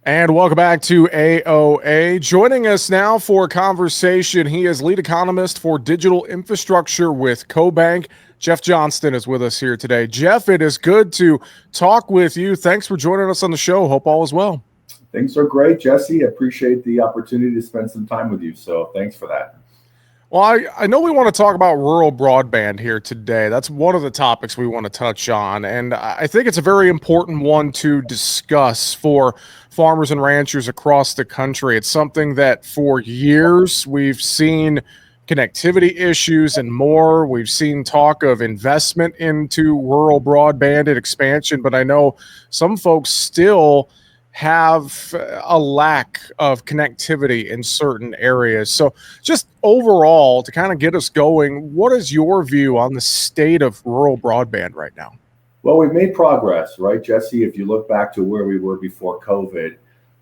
And welcome back to AOA. Joining us now for a conversation, he is lead economist for digital infrastructure with CoBank. Jeff Johnston is with us here today. Jeff, it is good to talk with you. Thanks for joining us on the show. Hope all is well. Things are great, Jesse. Appreciate the opportunity to spend some time with you. So thanks for that. Well, I know we want to talk about rural broadband here today. That's one of the topics we want to touch on. And I think it's a very important one to discuss for farmers and ranchers across the country. It's something that for years we've seen connectivity issues and more. We've seen talk of investment into rural broadband and expansion, but I know some folks still have a lack of connectivity in certain areas. So just overall, to kind of get us going, what is your view on the state of rural broadband right now? Well, we've made progress, right, Jesse? If you look back to where we were before COVID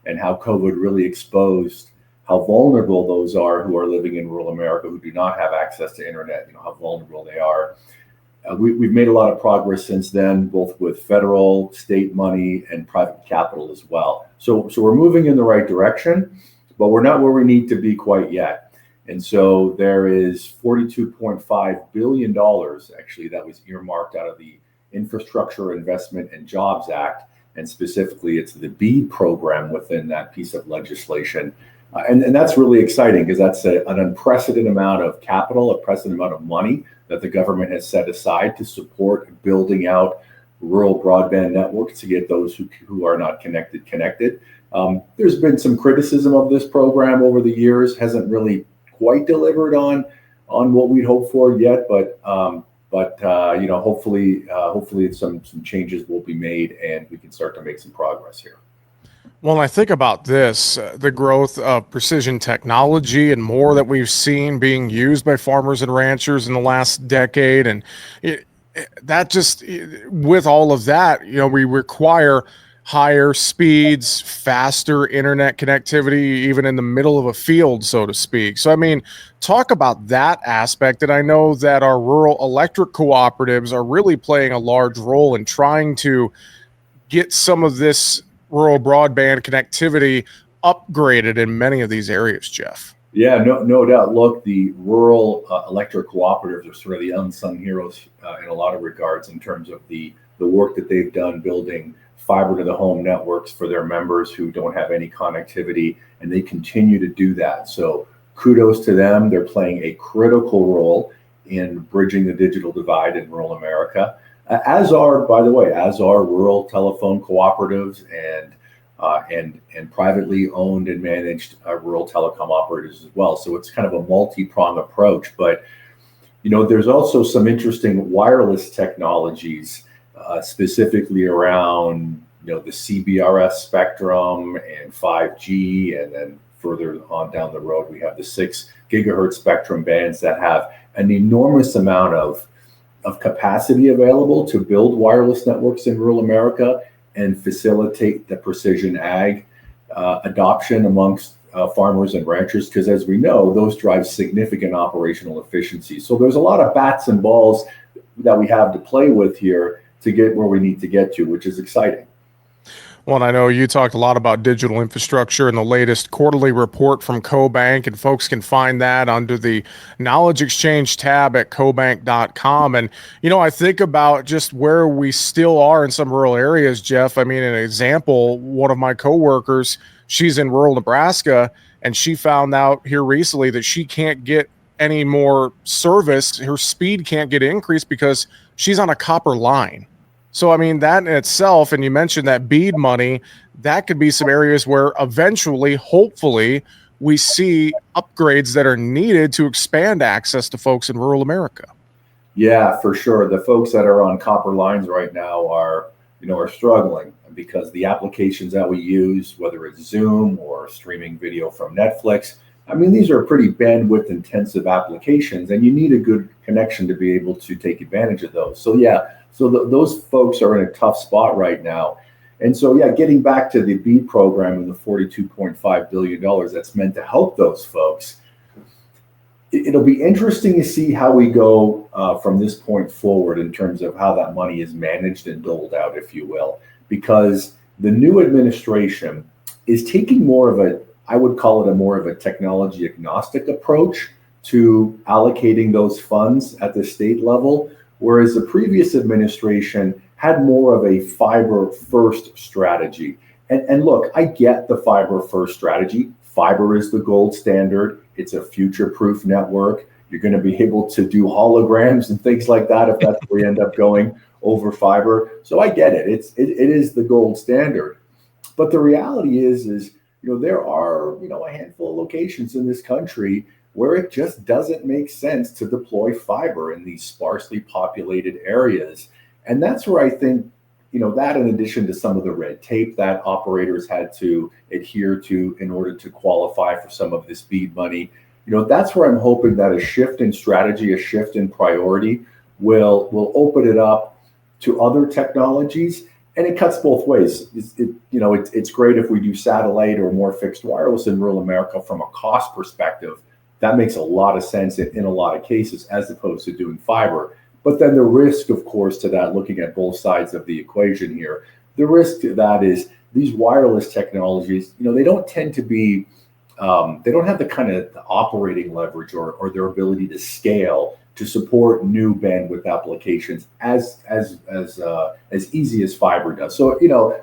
and how COVID really exposed how vulnerable those are who are living in rural America who do not have access to internet, how vulnerable they are. We've made a lot of progress since then, both with federal, state money, and private capital as well. So we're moving in the right direction, but we're not where we need to be quite yet. And so there is $42.5 billion actually that was earmarked out of the Infrastructure Investment and Jobs Act. And specifically, it's the BEAD program within that piece of legislation. And that's really exciting because that's an unprecedented amount of capital, a precedent amount of money that the government has set aside to support building out rural broadband networks to get those who are not connected. There's been some criticism of this program over the years, hasn't really quite delivered on what we'd hoped for yet, but hopefully some changes will be made and we can start to make some progress here. Well, I think about this, the growth of precision technology and more that we've seen being used by farmers and ranchers in the last decade. And with all of that, we require higher speeds, faster internet connectivity, even in the middle of a field, so to speak. So, talk about that aspect. And I know that our rural electric cooperatives are really playing a large role in trying to get some of this rural broadband connectivity upgraded in many of these areas, Jeff. Yeah, no doubt. Look, the rural electric cooperatives are sort of the unsung heroes in a lot of regards in terms of the work that they've done building fiber to the home networks for their members who don't have any connectivity, and they continue to do that. So kudos to them. They're playing a critical role in bridging the digital divide in rural America. As are rural telephone cooperatives and privately owned and managed rural telecom operators as well. So it's kind of a multi-pronged approach. But there's also some interesting wireless technologies, specifically around the CBRS spectrum and 5G, and then further on down the road we have the 6 gigahertz spectrum bands that have an enormous amount of capacity available to build wireless networks in rural America and facilitate the precision ag adoption amongst farmers and ranchers, because as we know, those drive significant operational efficiency. So there's a lot of bats and balls that we have to play with here to get where we need to get to, which is exciting. Well, and I know you talked a lot about digital infrastructure in the latest quarterly report from CoBank, and folks can find that under the Knowledge Exchange tab at cobank.com. And, I think about just where we still are in some rural areas, Jeff. An example, one of my coworkers, she's in rural Nebraska, and she found out here recently that she can't get any more service. Her speed can't get increased because she's on a copper line. So, that in itself, and you mentioned that BEAD money, that could be some areas where eventually, hopefully, we see upgrades that are needed to expand access to folks in rural America. Yeah, for sure. The folks that are on copper lines right now are struggling because the applications that we use, whether it's Zoom or streaming video from Netflix, these are pretty bandwidth intensive applications, and you need a good connection to be able to take advantage of those. So, those folks are in a tough spot right now. And so, getting back to the BEAD program and the $42.5 billion that's meant to help those folks, it'll be interesting to see how we go from this point forward in terms of how that money is managed and doled out, if you will, because the new administration is taking more of a, I would call it a more of a technology agnostic approach to allocating those funds at the state level, whereas the previous administration had more of a fiber first strategy. And look, I get the fiber first strategy. Fiber is the gold standard. It's a future proof network. You're going to be able to do holograms and things like that if that's where you end up going over fiber. So I get it. It is the gold standard. But the reality is there are a handful of locations in this country where it just doesn't make sense to deploy fiber in these sparsely populated areas. And that's where I think that, in addition to some of the red tape that operators had to adhere to in order to qualify for some of this BEAD money, that's where I'm hoping that a shift in strategy, a shift in priority will open it up to other technologies. And it cuts both ways. It's great if we do satellite or more fixed wireless in rural America from a cost perspective. That makes a lot of sense in a lot of cases, as opposed to doing fiber. But then the risk, of course, to that, looking at both sides of the equation here, the risk to that is these wireless technologies, they don't tend to be, they don't have the kind of the operating leverage or their ability to scale to support new bandwidth applications as easy as fiber does. So,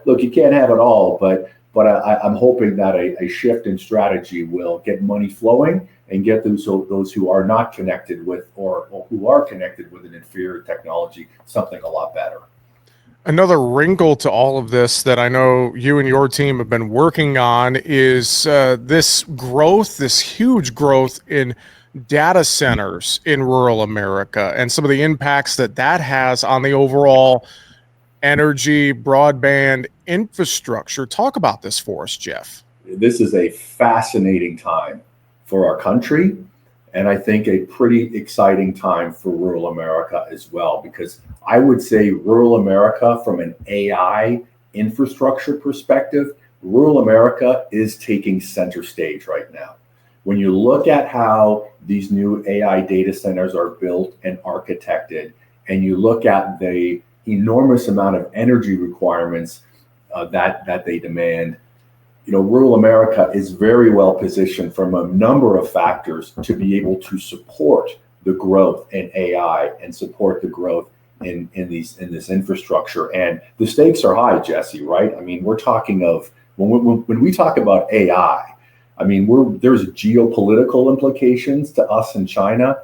look, you can't have it all, but I'm hoping that a shift in strategy will get money flowing and get those who are not connected with or who are connected with an inferior technology something a lot better. Another wrinkle to all of this that I know you and your team have been working on is this growth, this huge growth in data centers in rural America and some of the impacts that has on the overall energy broadband infrastructure. Talk about this for us, Jeff. This is a fascinating time for our country, and I think a pretty exciting time for rural America as well, because I would say rural America, from an AI infrastructure perspective, rural America is taking center stage right now. When you look at how these new AI data centers are built and architected, and you look at the enormous amount of energy requirements that they demand, rural America is very well positioned from a number of factors to be able to support the growth in AI and support the growth in this infrastructure. And the stakes are high, Jesse, right? I mean, we're talking of when we talk about AI, I mean, there's geopolitical implications to us in China.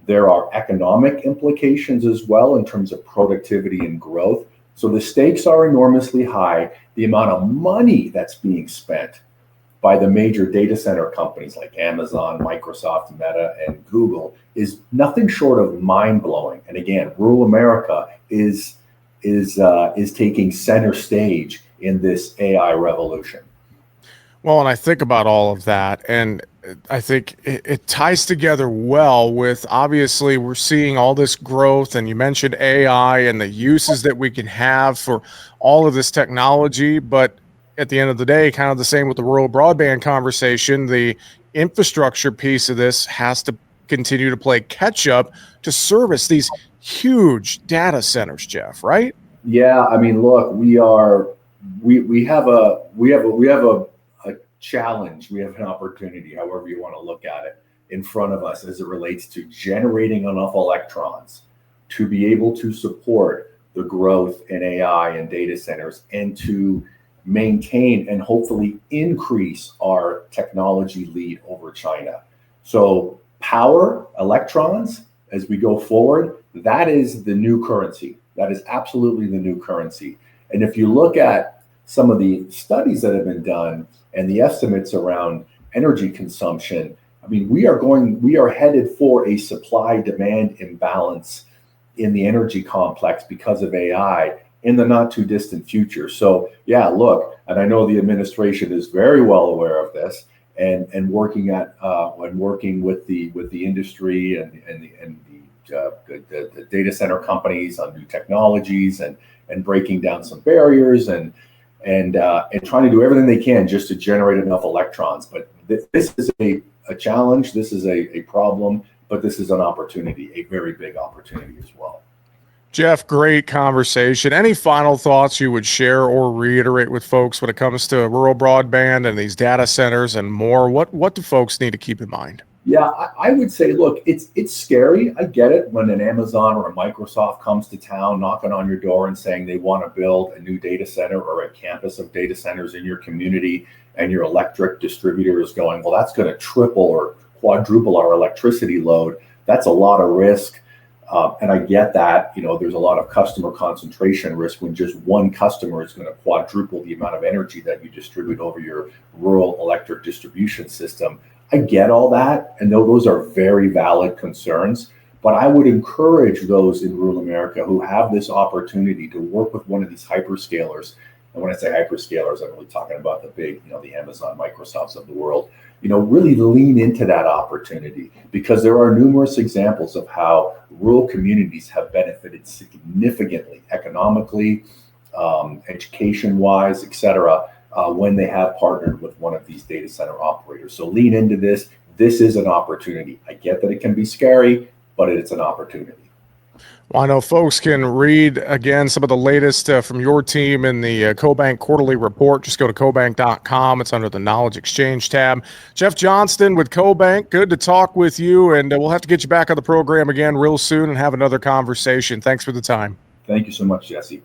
There are economic implications as well in terms of productivity and growth. So the stakes are enormously high. The amount of money that's being spent by the major data center companies like Amazon, Microsoft, Meta, and Google is nothing short of mind-blowing. And again, rural America is taking center stage in this AI revolution. Well, and I think about all of that, and I think it ties together well with, obviously, we're seeing all this growth, and you mentioned AI and the uses that we can have for all of this technology. But at the end of the day, kind of the same with the rural broadband conversation, the infrastructure piece of this has to continue to play catch up to service these huge data centers, Jeff, right? Yeah, I mean, look, we have a challenge, we have an opportunity, however you want to look at it, in front of us as it relates to generating enough electrons to be able to support the growth in AI and data centers, and to maintain and hopefully increase our technology lead over China. So power, electrons, as we go forward, that is the new currency. That is absolutely the new currency. And if you look at some of the studies that have been done and the estimates around energy consumption, I mean, we are headed for a supply-demand imbalance in the energy complex because of AI in the not too distant future. So yeah, look, and I know the administration is very well aware of this, and working with the industry and the data center companies on new technologies and breaking down some barriers and trying to do everything they can just to generate enough electrons. But this is a challenge. This is a problem, but this is an opportunity, a very big opportunity as well. Jeff, great conversation. Any final thoughts you would share or reiterate with folks when it comes to rural broadband and these data centers and more? What do folks need to keep in mind? Yeah, I would say, look, it's scary. I get it when an Amazon or a Microsoft comes to town knocking on your door and saying they want to build a new data center or a campus of data centers in your community, and your electric distributor is going, well, that's going to triple or quadruple our electricity load. That's a lot of risk. And I get that, there's a lot of customer concentration risk when just one customer is going to quadruple the amount of energy that you distribute over your rural electric distribution system. I get all that, and those are very valid concerns. But I would encourage those in rural America who have this opportunity to work with one of these hyperscalers. And when I say hyperscalers, I'm really talking about the big, the Amazon, Microsofts of the world, really lean into that opportunity, because there are numerous examples of how rural communities have benefited significantly economically, education-wise, et cetera, when they have partnered with one of these data center operators. So lean into this. This is an opportunity. I get that it can be scary, but it's an opportunity. Well, I know folks can read again some of the latest from your team in the CoBank quarterly report. Just go to cobank.com. It's under the Knowledge Exchange tab. Jeff Johnston with CoBank, good to talk with you, and we'll have to get you back on the program again real soon and have another conversation. Thanks for the time. Thank you so much, Jesse.